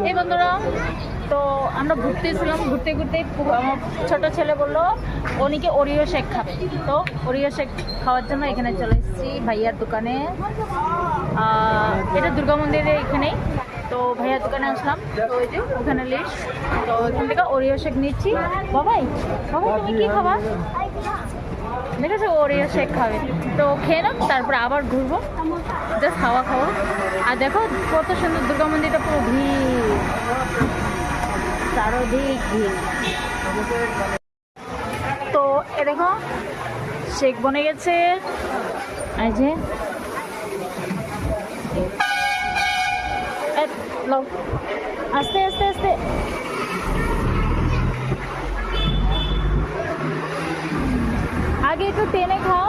এই বন্ধুরা, তো আমরা ঘুরতেছিলাম, ঘুরতে ঘুরতে আমার ছোট ছেলে বললো উনিকে ওরিও শেক খাবে, তো ওরিও শেক খাওয়ার জন্য এখানে চলে এসেছি ভাইয়ার দোকানে। এটা দুর্গা মন্দিরের এখানেই, তো ভাইয়ার দোকানে আসলাম। তো ওই যে ওখানে লিস্ট, তো এখান থেকে ওরিও শেক নিচ্ছি। বাবাই বাবাই তুমি কি খাবা? দেখেছো ওরিও শেক খাবে, তো খেয়ে নাও, তারপরে আবার ঘুরবো, জাস্ট খাওয়া খাওয়া। আর দেখো কত সুন্দর দুর্গা মন্দিরটা, পুরো ভিড়, চারোদিক ভিড়। তো এ দেখো শেক বনে গেছে, এই যে আস্তে আস্তে আস্তে। আগে একটু টেনে খাও।